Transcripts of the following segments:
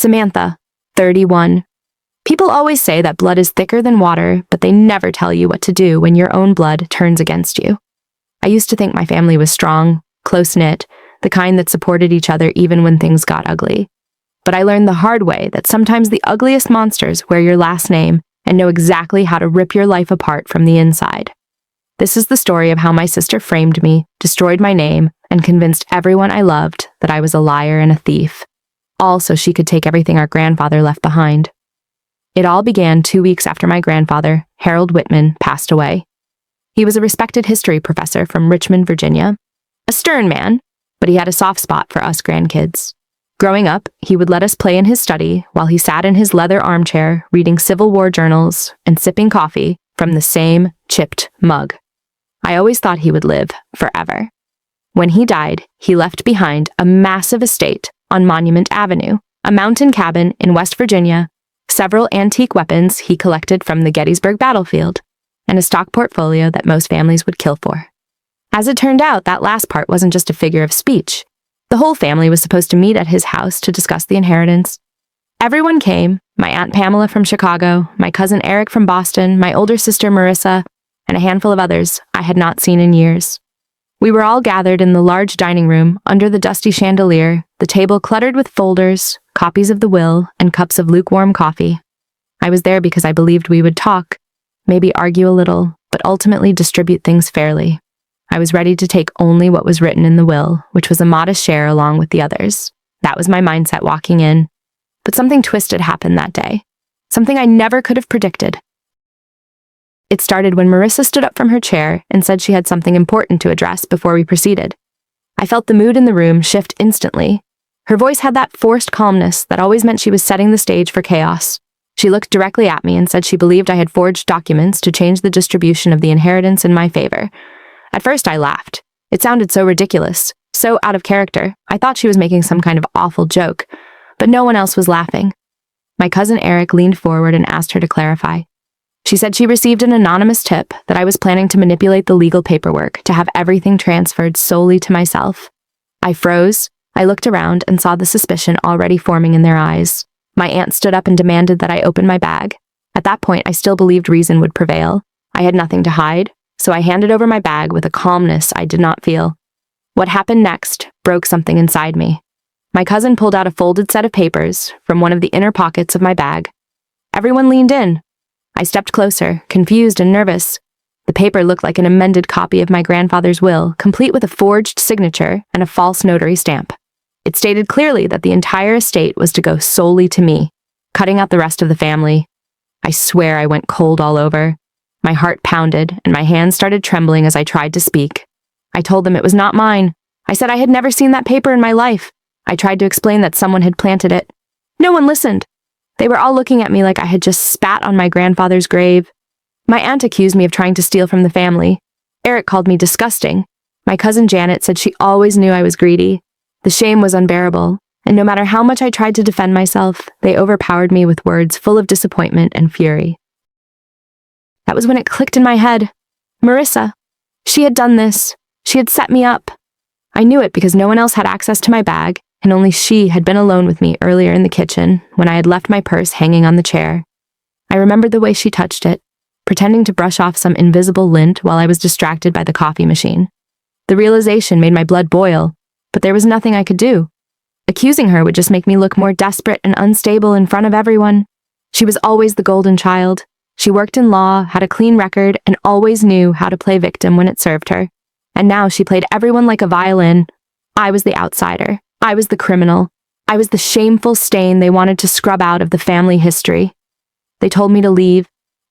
Samantha, 31. People always say that blood is thicker than water, but they never tell you what to do when your own blood turns against you. I used to think my family was strong, close-knit, the kind that supported each other even when things got ugly. But I learned the hard way that sometimes the ugliest monsters wear your last name and know exactly how to rip your life apart from the inside. This is the story of how my sister framed me, destroyed my name, and convinced everyone I loved that I was a liar and a thief, all so she could take everything our grandfather left behind. It all began 2 weeks after my grandfather, Harold Whitman, passed away. He was a respected history professor from Richmond, Virginia. A stern man, but he had a soft spot for us grandkids. Growing up, he would let us play in his study while he sat in his leather armchair reading Civil War journals and sipping coffee from the same chipped mug. I always thought he would live forever. When he died, he left behind a massive estate on Monument Avenue, a mountain cabin in West Virginia, several antique weapons he collected from the Gettysburg battlefield, and a stock portfolio that most families would kill for. As it turned out, that last part wasn't just a figure of speech. The whole family was supposed to meet at his house to discuss the inheritance. Everyone came, my Aunt Pamela from Chicago, my cousin Eric from Boston, my older sister Marissa, and a handful of others I had not seen in years. We were all gathered in the large dining room under the dusty chandelier, the table cluttered with folders, copies of the will, and cups of lukewarm coffee. I was there because I believed we would talk, maybe argue a little, but ultimately distribute things fairly. I was ready to take only what was written in the will, which was a modest share along with the others. That was my mindset walking in. But something twisted happened that day. Something I never could have predicted. It started when Marissa stood up from her chair and said she had something important to address before we proceeded. I felt the mood in the room shift instantly. Her voice had that forced calmness that always meant she was setting the stage for chaos. She looked directly at me and said she believed I had forged documents to change the distribution of the inheritance in my favor. At first I laughed. It sounded so ridiculous, so out of character. I thought she was making some kind of awful joke, but no one else was laughing. My cousin Eric leaned forward and asked her to clarify. She said she received an anonymous tip that I was planning to manipulate the legal paperwork to have everything transferred solely to myself. I froze. I looked around and saw the suspicion already forming in their eyes. My aunt stood up and demanded that I open my bag. At that point, I still believed reason would prevail. I had nothing to hide, so I handed over my bag with a calmness I did not feel. What happened next broke something inside me. My cousin pulled out a folded set of papers from one of the inner pockets of my bag. Everyone leaned in. I stepped closer, confused and nervous. The paper looked like an amended copy of my grandfather's will, complete with a forged signature and a false notary stamp. It stated clearly that the entire estate was to go solely to me, cutting out the rest of the family. I swear I went cold all over. My heart pounded, and my hands started trembling as I tried to speak. I told them it was not mine. I said I had never seen that paper in my life. I tried to explain that someone had planted it. No one listened. They were all looking at me like I had just spat on my grandfather's grave. My aunt accused me of trying to steal from the family. Eric called me disgusting. My cousin Janet said she always knew I was greedy. The shame was unbearable, and no matter how much I tried to defend myself, they overpowered me with words full of disappointment and fury. That was when it clicked in my head. Marissa. She had done this. She had set me up. I knew it because no one else had access to my bag, and only she had been alone with me earlier in the kitchen when I had left my purse hanging on the chair. I remembered the way she touched it, pretending to brush off some invisible lint while I was distracted by the coffee machine. The realization made my blood boil, but there was nothing I could do. Accusing her would just make me look more desperate and unstable in front of everyone. She was always the golden child. She worked in law, had a clean record, and always knew how to play victim when it served her. And now she played everyone like a violin. I was the outsider. I was the criminal. I was the shameful stain they wanted to scrub out of the family history. They told me to leave.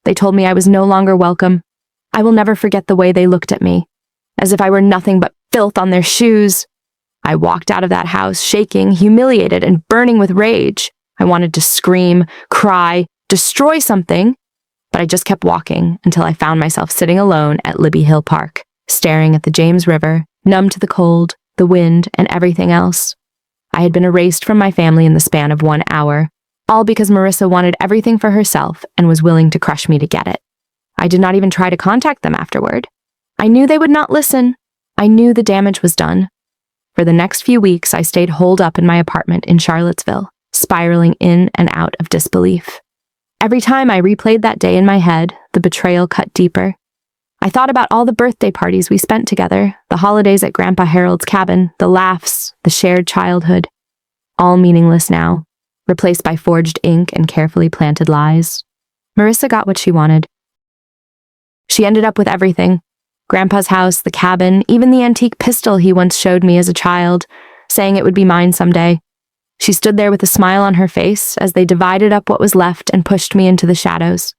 They told me I was no longer welcome. I will never forget the way they looked at me, as if I were nothing but filth on their shoes. I walked out of that house shaking, humiliated, and burning with rage. I wanted to scream, cry, destroy something, but I just kept walking until I found myself sitting alone at Libby Hill Park, staring at the James River, numb to the cold, the wind, and everything else. I had been erased from my family in the span of 1 hour, all because Marissa wanted everything for herself and was willing to crush me to get it. I did not even try to contact them afterward. I knew they would not listen. I knew the damage was done. For the next few weeks, I stayed holed up in my apartment in Charlottesville, spiraling in and out of disbelief. Every time I replayed that day in my head, the betrayal cut deeper. I thought about all the birthday parties we spent together, the holidays at Grandpa Harold's cabin, the laughs, the shared childhood. All meaningless now, replaced by forged ink and carefully planted lies. Marissa got what she wanted. She ended up with everything. Grandpa's house, the cabin, even the antique pistol he once showed me as a child, saying it would be mine someday. She stood there with a smile on her face as they divided up what was left and pushed me into the shadows.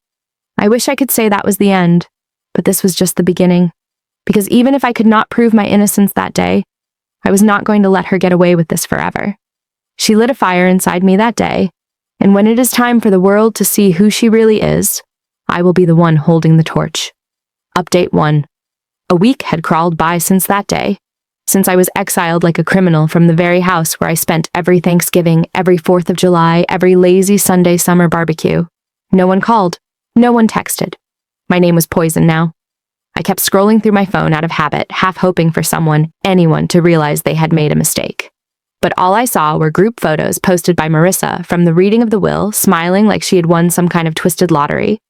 I wish I could say that was the end, but this was just the beginning. Because even if I could not prove my innocence that day, I was not going to let her get away with this forever. She lit a fire inside me that day, and when it is time for the world to see who she really is, I will be the one holding the torch. Update 1. A week had crawled by since that day, since I was exiled like a criminal from the very house where I spent every Thanksgiving, every 4th of July, every lazy Sunday summer barbecue. No one called. No one texted. My name was poison now. I kept scrolling through my phone out of habit, half hoping for someone, anyone, to realize they had made a mistake. But all I saw were group photos posted by Marissa from the reading of the will, smiling like she had won some kind of twisted lottery.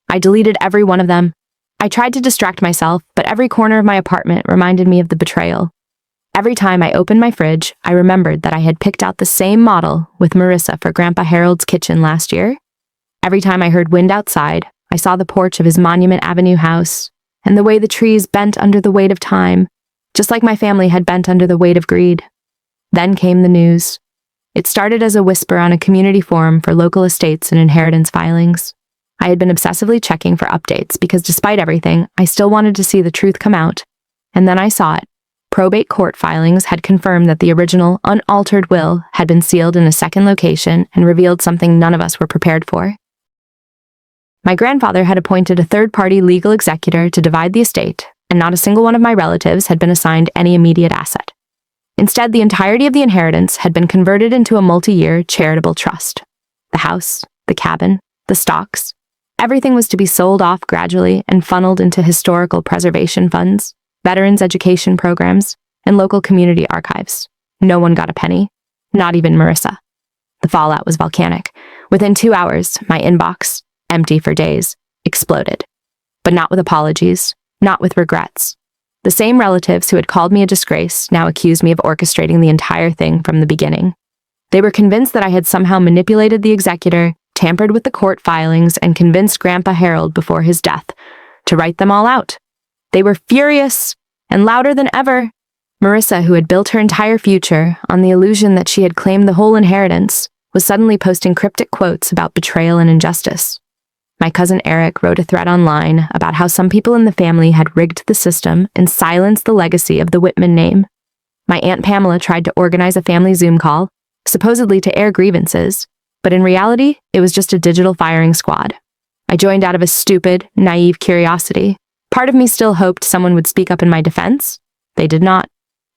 I deleted every one of them. I tried to distract myself, but every corner of my apartment reminded me of the betrayal. Every time I opened my fridge, I remembered that I had picked out the same model with Marissa for Grandpa Harold's kitchen last year. Every time I heard wind outside, I saw the porch of his Monument Avenue house, and the way the trees bent under the weight of time, just like my family had bent under the weight of greed. Then came the news. It started as a whisper on a community forum for local estates and inheritance filings. I had been obsessively checking for updates because despite everything, I still wanted to see the truth come out. And then I saw it. Probate court filings had confirmed that the original, unaltered will had been sealed in a second location and revealed something none of us were prepared for. My grandfather had appointed a third-party legal executor to divide the estate, and not a single one of my relatives had been assigned any immediate asset. Instead, the entirety of the inheritance had been converted into a multi-year charitable trust. The house, the cabin, the stocks, everything was to be sold off gradually and funneled into historical preservation funds, veterans education programs, and local community archives. No one got a penny, not even Marissa. The fallout was volcanic. Within 2 hours, my inbox, empty for days, exploded. But not with apologies, not with regrets. The same relatives who had called me a disgrace now accused me of orchestrating the entire thing from the beginning. They were convinced that I had somehow manipulated the executor, tampered with the court filings, and convinced Grandpa Harold before his death to write them all out. They were furious and louder than ever. Marissa, who had built her entire future on the illusion that she had claimed the whole inheritance, was suddenly posting cryptic quotes about betrayal and injustice. My cousin Eric wrote a thread online about how some people in the family had rigged the system and silenced the legacy of the Whitman name. My Aunt Pamela tried to organize a family Zoom call, supposedly to air grievances, but in reality, it was just a digital firing squad. I joined out of a stupid, naive curiosity. Part of me still hoped someone would speak up in my defense. They did not.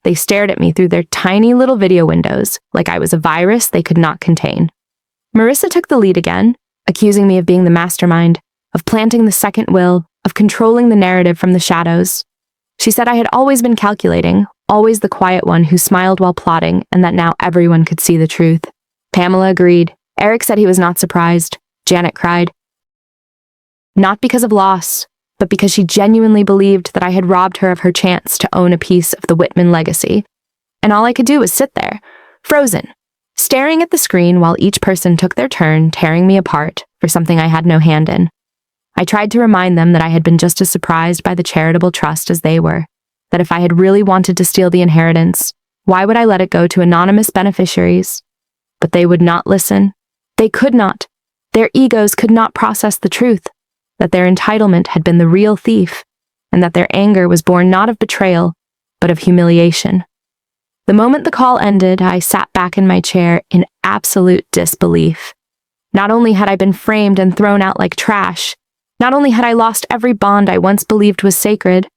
They stared at me through their tiny little video windows like I was a virus they could not contain. Marissa took the lead again, accusing me of being the mastermind, of planting the second will, of controlling the narrative from the shadows. She said I had always been calculating, always the quiet one who smiled while plotting, and that now everyone could see the truth. Pamela agreed. Eric said he was not surprised. Janet cried. Not because of loss, but because she genuinely believed that I had robbed her of her chance to own a piece of the Whitman legacy. And all I could do was sit there, frozen, staring at the screen while each person took their turn tearing me apart for something I had no hand in. I tried to remind them that I had been just as surprised by the charitable trust as they were, that if I had really wanted to steal the inheritance, why would I let it go to anonymous beneficiaries? But they would not listen. They could not. Their egos could not process the truth, that their entitlement had been the real thief, and that their anger was born not of betrayal, but of humiliation. The moment the call ended, I sat back in my chair in absolute disbelief. Not only had I been framed and thrown out like trash, not only had I lost every bond I once believed was sacred,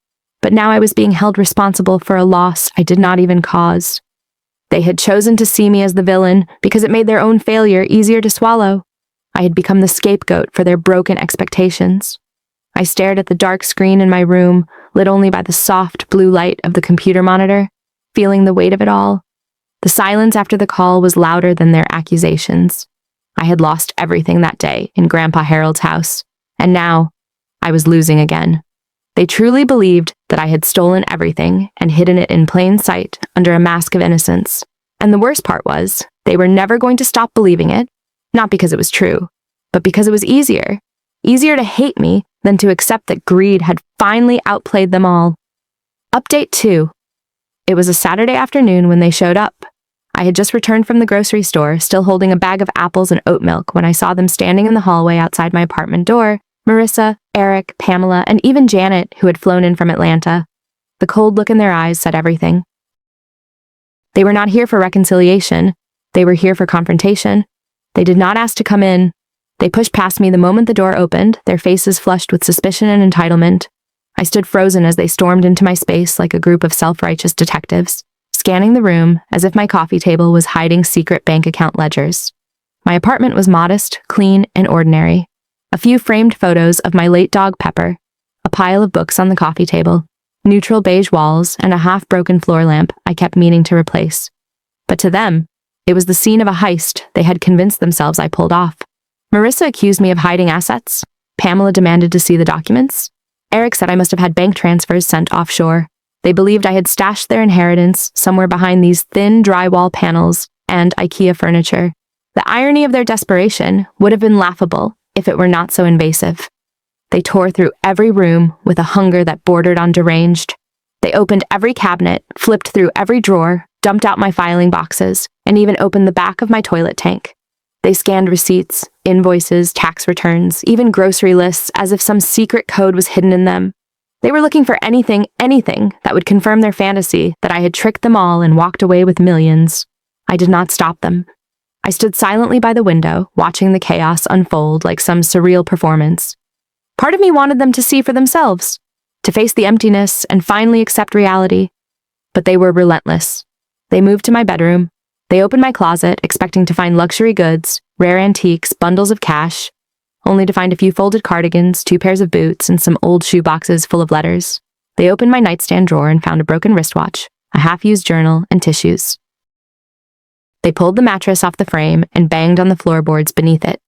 but now I was being held responsible for a loss I did not even cause. They had chosen to see me as the villain because it made their own failure easier to swallow. I had become the scapegoat for their broken expectations. I stared at the dark screen in my room, lit only by the soft blue light of the computer monitor, feeling the weight of it all. The The silence after the call was louder than their accusations. I had lost everything that day in Grandpa Harold's house, and now I was losing again. They truly believed that I had stolen everything and hidden it in plain sight under a mask of innocence. And the worst part was, they were never going to stop believing it, not because it was true, but because it was easier. Easier to hate me than to accept that greed had finally outplayed them all. Update 2. It was a Saturday afternoon when they showed up. I had just returned from the grocery store, still holding a bag of apples and oat milk when I saw them standing in the hallway outside my apartment door. Marissa, Eric, Pamela, and even Janet, who had flown in from Atlanta. The cold look in their eyes said everything. They were not here for reconciliation. They were here for confrontation. They did not ask to come in. They pushed past me the moment the door opened, their faces flushed with suspicion and entitlement. I stood frozen as they stormed into my space like a group of self-righteous detectives, scanning the room as if my coffee table was hiding secret bank account ledgers. My apartment was modest, clean, and ordinary. A few framed photos of my late dog Pepper, a pile of books on the coffee table, neutral beige walls, and a half-broken floor lamp I kept meaning to replace. But to them, it was the scene of a heist they had convinced themselves I pulled off. Marissa accused me of hiding assets. Pamela demanded to see the documents. Eric said I must have had bank transfers sent offshore. They believed I had stashed their inheritance somewhere behind these thin drywall panels and IKEA furniture. The irony of their desperation would have been laughable if it were not so invasive. They tore through every room with a hunger that bordered on deranged. They opened every cabinet, flipped through every drawer, dumped out my filing boxes, and even opened the back of my toilet tank. They scanned receipts, invoices, tax returns, even grocery lists as if some secret code was hidden in them. They were looking for anything that would confirm their fantasy that I had tricked them all and walked away with millions. I did not stop them. I stood silently by the window, watching the chaos unfold like some surreal performance. Part of me wanted them to see for themselves, to face the emptiness and finally accept reality. But they were relentless. They moved to my bedroom. They opened my closet, expecting to find luxury goods, rare antiques, bundles of cash, only to find a few folded cardigans, 2 pairs of boots, and some old shoe boxes full of letters. They opened my nightstand drawer and found a broken wristwatch, a half-used journal, and tissues. They pulled the mattress off the frame and banged on the floorboards beneath it.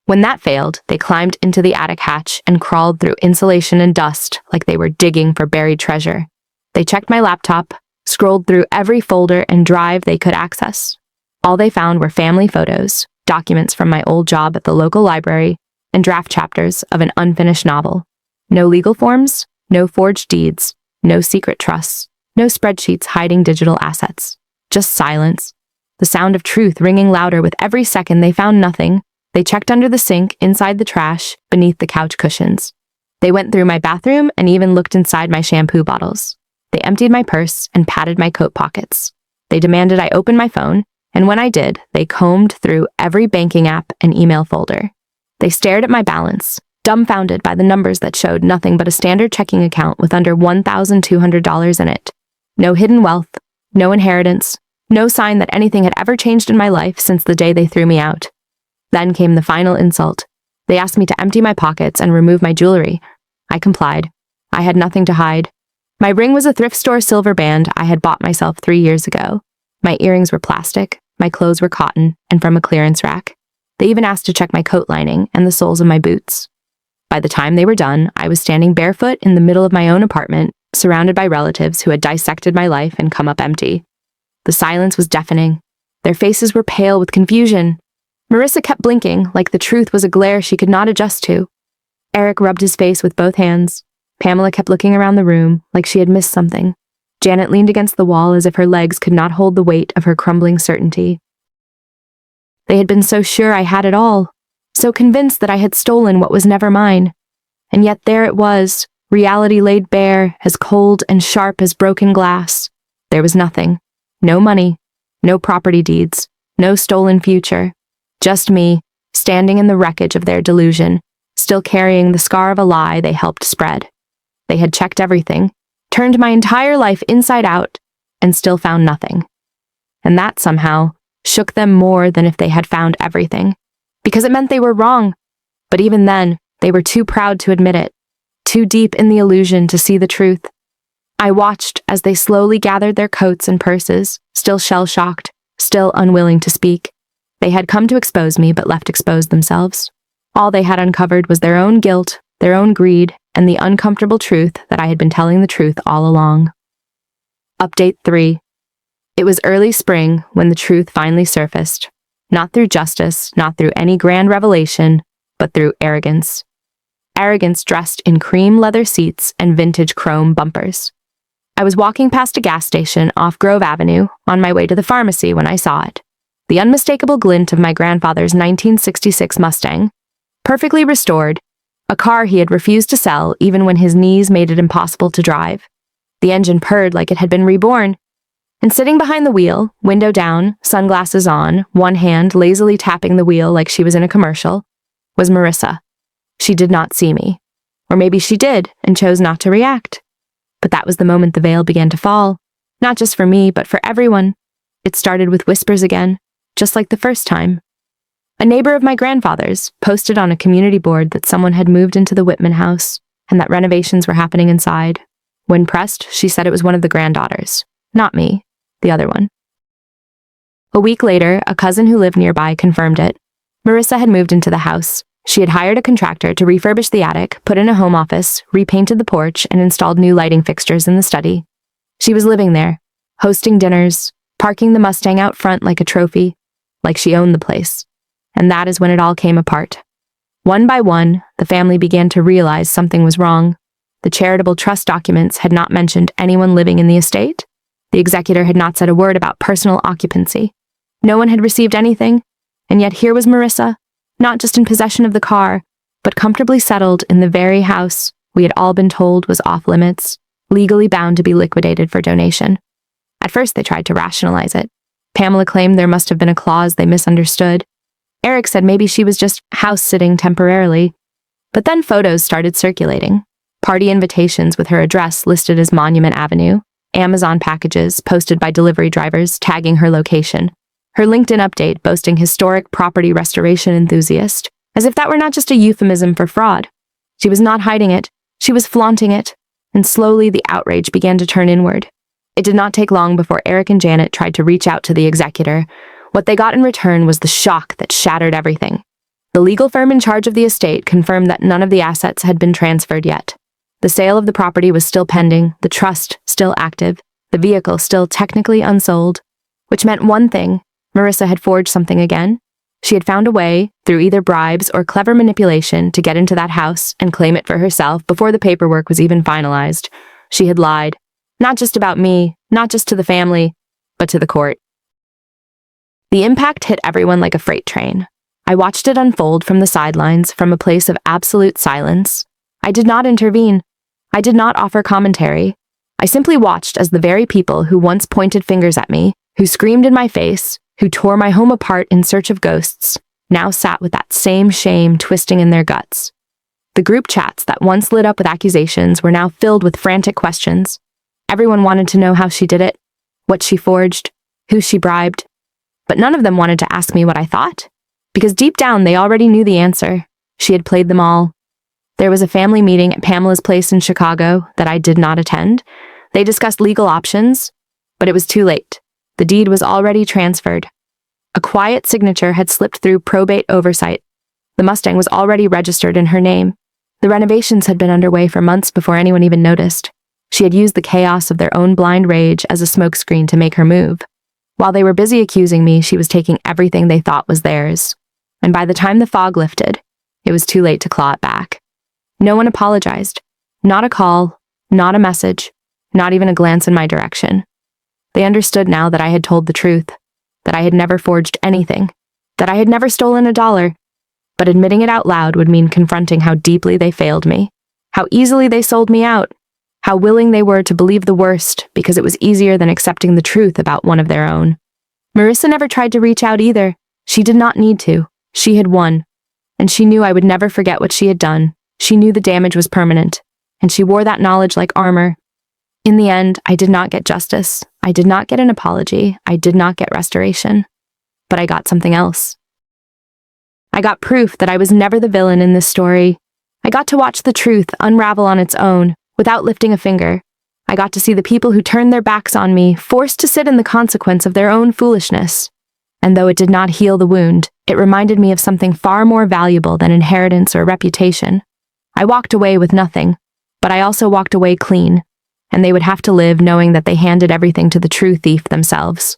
When that failed, they climbed into the attic hatch and crawled through insulation and dust like they were digging for buried treasure. They checked my laptop, scrolled through every folder and drive they could access. All they found were family photos, documents from my old job at the local library, and draft chapters of an unfinished novel. No legal forms, no forged deeds, no secret trusts, no spreadsheets hiding digital assets. Just silence. The sound of truth ringing louder with every second. They found nothing. They checked under the sink, inside the trash, beneath the couch cushions. They went through my bathroom and even looked inside my shampoo bottles. They emptied my purse and patted my coat pockets. They demanded I open my phone, and when I did, they combed through every banking app and email folder. They stared at my balance, dumbfounded by the numbers that showed nothing but a standard checking account with under $1,200 in it. No hidden wealth, no inheritance, no sign that anything had ever changed in my life since the day they threw me out. Then came the final insult. They asked me to empty my pockets and remove my jewelry. I complied. I had nothing to hide. My ring was a thrift store silver band I had bought myself 3 years ago. My earrings were plastic, my clothes were cotton, and from a clearance rack. They even asked to check my coat lining and the soles of my boots. By the time they were done, I was standing barefoot in the middle of my own apartment, surrounded by relatives who had dissected my life and come up empty. The silence was deafening. Their faces were pale with confusion. Marissa kept blinking, like the truth was a glare she could not adjust to. Eric rubbed his face with both hands. Pamela kept looking around the room, like she had missed something. Janet leaned against the wall as if her legs could not hold the weight of her crumbling certainty. They had been so sure I had it all, so convinced that I had stolen what was never mine. And yet there it was, reality laid bare, as cold and sharp as broken glass. There was nothing. No money, no property deeds, no stolen future. Just me, standing in the wreckage of their delusion, still carrying the scar of a lie they helped spread. They had checked everything, turned my entire life inside out, and still found nothing. And that somehow shook them more than if they had found everything, because it meant they were wrong. But even then, they were too proud to admit it, too deep in the illusion to see the truth. I watched as they slowly gathered their coats and purses, still shell-shocked, still unwilling to speak. They had come to expose me, but left exposed themselves. All they had uncovered was their own guilt, their own greed, and the uncomfortable truth that I had been telling the truth all along. Update 3. It was early spring when the truth finally surfaced. Not through justice, not through any grand revelation, but through arrogance. Arrogance dressed in cream leather seats and vintage chrome bumpers. I was walking past a gas station off Grove Avenue on my way to the pharmacy when I saw it. The unmistakable glint of my grandfather's 1966 Mustang, perfectly restored, a car he had refused to sell even when his knees made it impossible to drive. The engine purred like it had been reborn. And sitting behind the wheel, window down, sunglasses on, one hand lazily tapping the wheel like she was in a commercial, was Marissa. She did not see me. Or maybe she did and chose not to react. But that was the moment the veil began to fall. Not just for me, but for everyone. It started with whispers again, just like the first time. A neighbor of my grandfather's posted on a community board that someone had moved into the Whitman house and that renovations were happening inside. When pressed, she said it was one of the granddaughters. Not me, the other one. A week later, a cousin who lived nearby confirmed it. Marissa had moved into the house. She had hired a contractor to refurbish the attic, put in a home office, repainted the porch, and installed new lighting fixtures in the study. She was living there, hosting dinners, parking the Mustang out front like a trophy, like she owned the place. And that is when it all came apart. One by one, the family began to realize something was wrong. The charitable trust documents had not mentioned anyone living in the estate. The executor had not said a word about personal occupancy. No one had received anything, and yet here was Marissa, not just in possession of the car, but comfortably settled in the very house we had all been told was off limits, legally bound to be liquidated for donation. At first they tried to rationalize it. Pamela claimed there must have been a clause they misunderstood. Eric said maybe she was just house-sitting temporarily. But then photos started circulating. Party invitations with her address listed as Monument Avenue, Amazon packages posted by delivery drivers tagging her location, her LinkedIn update boasting historic property restoration enthusiast, as if that were not just a euphemism for fraud. She was not hiding it, she was flaunting it, and slowly the outrage began to turn inward. It did not take long before Eric and Janet tried to reach out to the executor. What they got in return was the shock that shattered everything. The legal firm in charge of the estate confirmed that none of the assets had been transferred yet. The sale of the property was still pending, the trust still active, the vehicle still technically unsold, which meant one thing: Marissa had forged something again. She had found a way, through either bribes or clever manipulation, to get into that house and claim it for herself before the paperwork was even finalized. She had lied. Not just about me, not just to the family, but to the court. The impact hit everyone like a freight train. I watched it unfold from the sidelines, from a place of absolute silence. I did not intervene. I did not offer commentary. I simply watched as the very people who once pointed fingers at me, who screamed in my face, who tore my home apart in search of ghosts, now sat with that same shame twisting in their guts. The group chats that once lit up with accusations were now filled with frantic questions. Everyone wanted to know how she did it, what she forged, who she bribed. But none of them wanted to ask me what I thought, because deep down they already knew the answer. She had played them all. There was a family meeting at Pamela's place in Chicago that I did not attend. They discussed legal options, but it was too late. The deed was already transferred. A quiet signature had slipped through probate oversight. The Mustang was already registered in her name. The renovations had been underway for months before anyone even noticed. She had used the chaos of their own blind rage as a smokescreen to make her move. While they were busy accusing me, she was taking everything they thought was theirs. And by the time the fog lifted, it was too late to claw it back. No one apologized. Not a call, not a message, not even a glance in my direction. They understood now that I had told the truth, that I had never forged anything, that I had never stolen $1. But admitting it out loud would mean confronting how deeply they failed me, how easily they sold me out, how willing they were to believe the worst because it was easier than accepting the truth about one of their own. Marissa never tried to reach out either. She did not need to. She had won. And she knew I would never forget what she had done. She knew the damage was permanent, and she wore that knowledge like armor. In the end, I did not get justice. I did not get an apology. I did not get restoration. But I got something else. I got proof that I was never the villain in this story. I got to watch the truth unravel on its own, without lifting a finger. I got to see the people who turned their backs on me, forced to sit in the consequence of their own foolishness. and though it did not heal the wound, it reminded me of something far more valuable than inheritance or reputation. I walked away with nothing, but I also walked away clean, and they would have to live knowing that they handed everything to the true thief themselves.